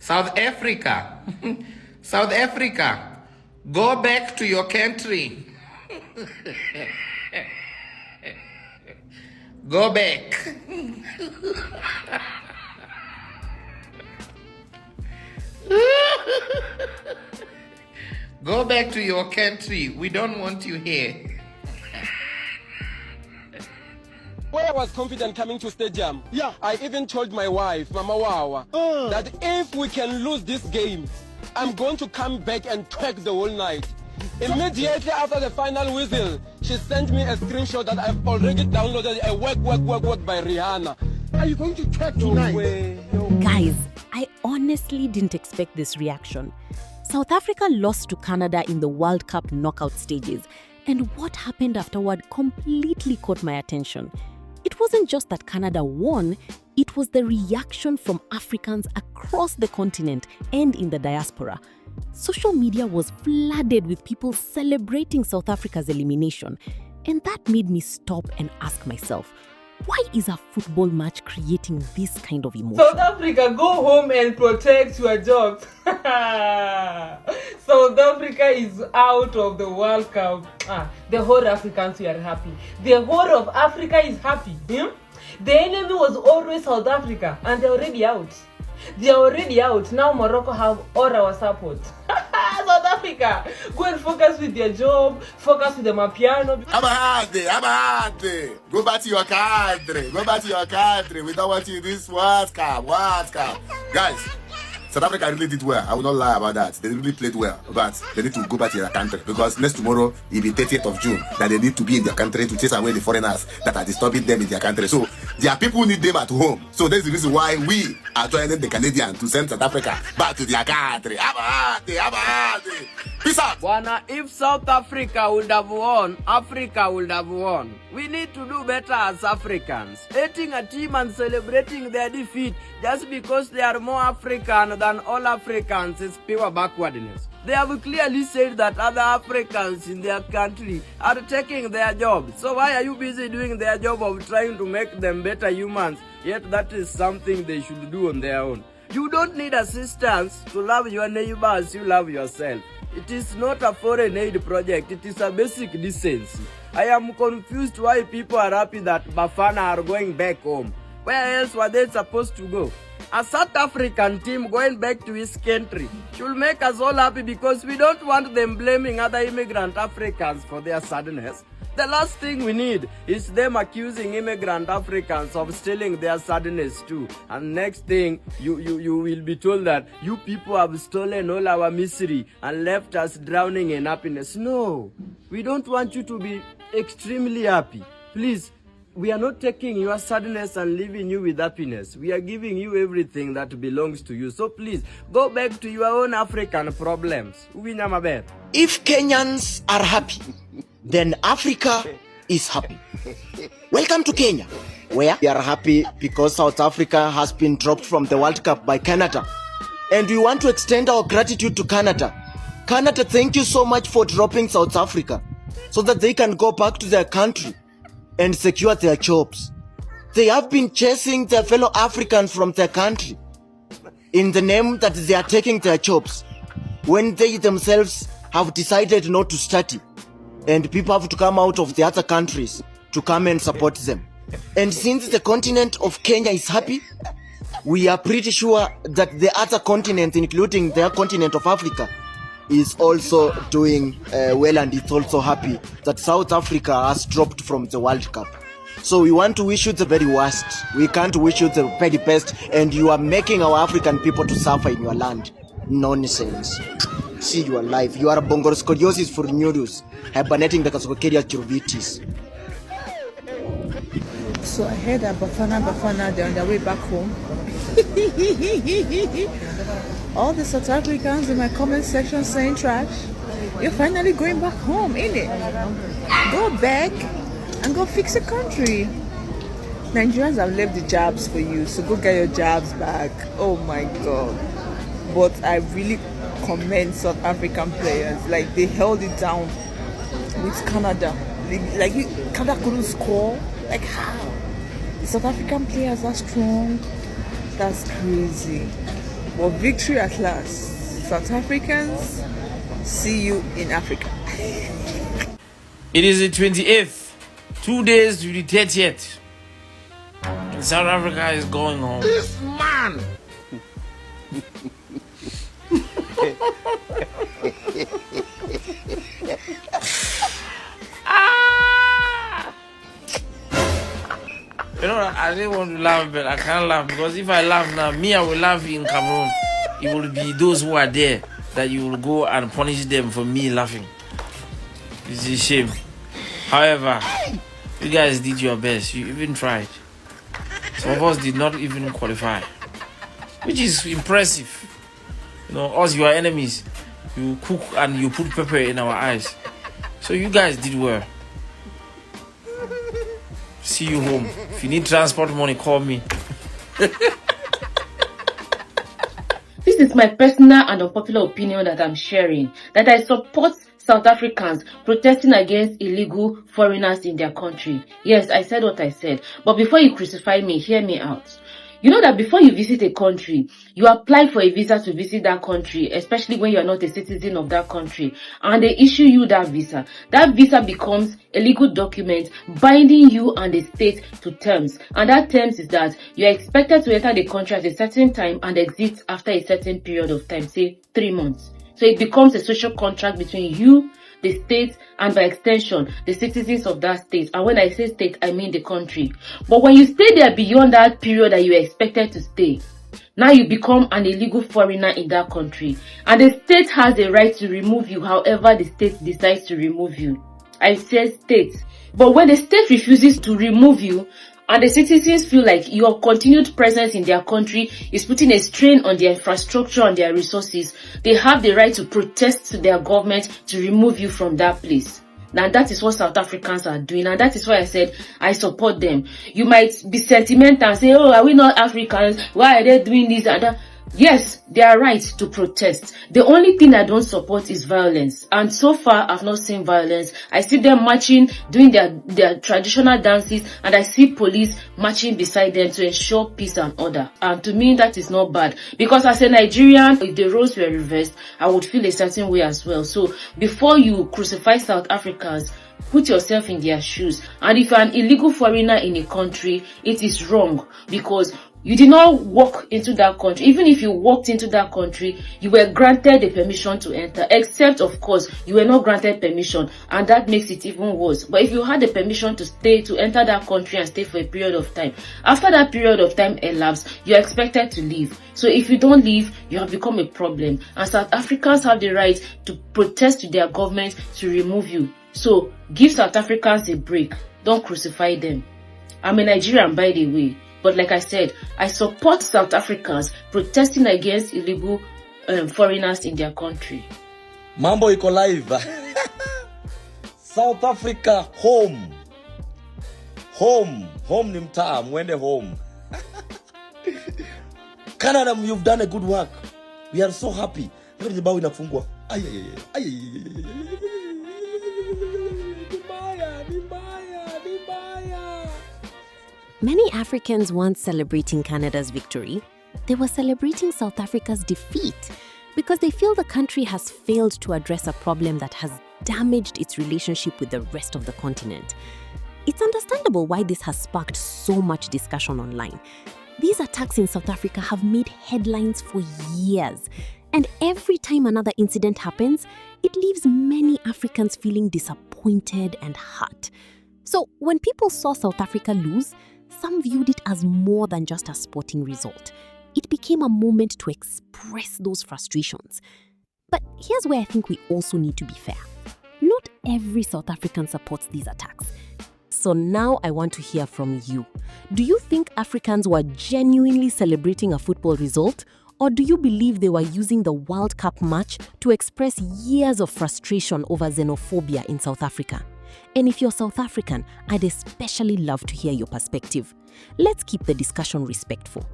South Africa. South Africa. Go back to your country. Go back. Go back to your country. We don't want you here. When I was confident coming to stadium, Yeah. I even told my wife, Mama Wawa, that if we can lose this game, I'm going to come back and twerk the whole night. Immediately after the final whistle, she sent me a screenshot that I've already downloaded a work by Rihanna. Are you going to twerk tonight? No way. No. Guys, I honestly didn't expect this reaction. South Africa lost to Canada in the World Cup knockout stages, and what happened afterward completely caught my attention. It wasn't just that Canada won, it was the reaction from Africans across the continent and in the diaspora. Social media was flooded with people celebrating South Africa's elimination, and that made me stop and ask myself, why is a football match creating this kind of emotion? South Africa, go home and protect your jobs. South Africa is out of the World Cup. The whole Africans are happy. The whole of Africa is happy. The enemy was always South Africa, and they're already out. They are already out. Now Morocco have all our support. South Africa, go and focus with your job, focus with the amapiano. Abahate. Go back to your country. Go back to your country. We don't want you this World Cup. Guys, South Africa really did well. I will not lie about that. They really played well. But they need to go back to their country. Because next tomorrow, it will be 30th of June. That they need to be in their country to chase away the foreigners that are disturbing them in their country. So, their people need them at home. So, that's the reason why we are joining the Canadians to send South Africa back to their country. Abahate. Peace out. Bwana, if South Africa would have won, Africa would have won. We need to do better as Africans. Hating a team and celebrating their defeat just because they are more African than all Africans is pure backwardness. They have clearly said that other Africans in their country are taking their jobs. So why are you busy doing their job of trying to make them better humans? Yet that is something they should do on their own. You don't need assistance to love your neighbor as you love yourself. It is not a foreign aid project, it is a basic decency. I am confused why people are happy that Bafana are going back home. Where else were they supposed to go? A South African team going back to his country should make us all happy because we don't want them blaming other immigrant Africans for their sadness. The last thing we need is them accusing immigrant Africans of stealing their sadness too. And next thing, you will be told that you people have stolen all our misery and left us drowning in happiness. No, we don't want you to be extremely happy. Please, we are not taking your sadness and leaving you with happiness. We are giving you everything that belongs to you. So please, go back to your own African problems. If Kenyans are happy, then Africa is happy. Welcome to Kenya, where we are happy because South Africa has been dropped from the World Cup by Canada. And we want to extend our gratitude to Canada. Canada, thank you so much for dropping South Africa so that they can go back to their country and secure their jobs. They have been chasing their fellow Africans from their country in the name that they are taking their jobs when they themselves have decided not to study. And people have to come out of the other countries to come and support them. And since the continent of Kenya is happy, we are pretty sure that the other continent, including the continent of Africa, is also doing well, and it's also happy that South Africa has dropped from the World Cup. So we want to wish you the very worst. We can't wish you the very best, and you are making our African people to suffer in your land. Nonsense. See your life. You are a bongoroscoliosis for noodles, hibernating the Cascocaria curvitis. So I heard that Bafana, they're on their way back home. All the South Africans in my comment section saying trash. You're finally going back home, innit? Go back and go fix the country. Nigerians have left the jobs for you, so go get your jobs back. Oh my God. But I really commend South African players. Like, they held it down with Canada. Canada couldn't score. Like, how? The South African players are strong. That's crazy. But victory at last. South Africans, see you in Africa. It is the 28th, 2 days to the 30th. And South Africa is going home. This man! You know, I didn't want to laugh, but I can't laugh because if I laugh now, I will laugh in Cameroon. It will be those who are there that you will go and punish them for me laughing. It's a shame. However, you guys did your best. You even tried. Some of us did not even qualify, which is impressive. You know, us, you are enemies. You cook and you put pepper in our eyes. So you guys did well. See you home. If you need transport money, call me. This is my personal and unpopular opinion that I'm sharing, that I support South Africans protesting against illegal foreigners in their country. Yes, I said what I said. But before you crucify me, hear me out. You know that before you visit a country, you apply for a visa to visit that country, especially when you are not a citizen of that country, and they issue you that visa. That visa becomes a legal document binding you and the state to terms. And that terms is that you are expected to enter the country at a certain time and exit after a certain period of time, say 3 months. So it becomes a social contract between you, the state, and by extension, the citizens of that state. And when I say state, I mean the country. But when you stay there beyond that period that you are expected to stay, now you become an illegal foreigner in that country. And the state has the right to remove you however the state decides to remove you. I said state. But when the state refuses to remove you, and the citizens feel like your continued presence in their country is putting a strain on their infrastructure and their resources, they have the right to protest to their government to remove you from that place. Now that is what South Africans are doing, and that is why I said I support them. You might be sentimental and say, oh, are we not Africans? Why are they doing this and that? Yes, they are right to protest. The only thing I don't support is violence. And so far, I've not seen violence. I see them marching, doing their traditional dances, and I see police marching beside them to ensure peace and order. And to me, that is not bad. Because as a Nigerian, if the roles were reversed, I would feel a certain way as well. So before you crucify South Africans, put yourself in their shoes. And if you're an illegal foreigner in a country, it is wrong because you did not walk into that country. Even if you walked into that country, you were granted the permission to enter, except of course you were not granted permission, and that makes it even worse. But if you had the permission to enter that country and stay for a period of time, after that period of time elapsed, you're expected to leave. So if you don't leave, you have become a problem, and South Africans have the right to protest to their government to remove you. So give South Africans a break. Don't crucify them. I'm a Nigerian, by the way. But like I said, I support South Africans protesting against illegal foreigners in their country. Mambo iko live. South Africa, home. Home ni mtaa, mwende home. Canada, you've done a good work. We are so happy. Bao inafungwa. Many Africans weren't celebrating Canada's victory. They were celebrating South Africa's defeat because they feel the country has failed to address a problem that has damaged its relationship with the rest of the continent. It's understandable why this has sparked so much discussion online. These attacks in South Africa have made headlines for years, and every time another incident happens, it leaves many Africans feeling disappointed and hurt. So when people saw South Africa lose, some viewed it as more than just a sporting result. It became a moment to express those frustrations. But here's where I think we also need to be fair. Not every South African supports these attacks. So now I want to hear from you. Do you think Africans were genuinely celebrating a football result? Or do you believe they were using the World Cup match to express years of frustration over xenophobia in South Africa? And if you're South African, I'd especially love to hear your perspective. Let's keep the discussion respectful.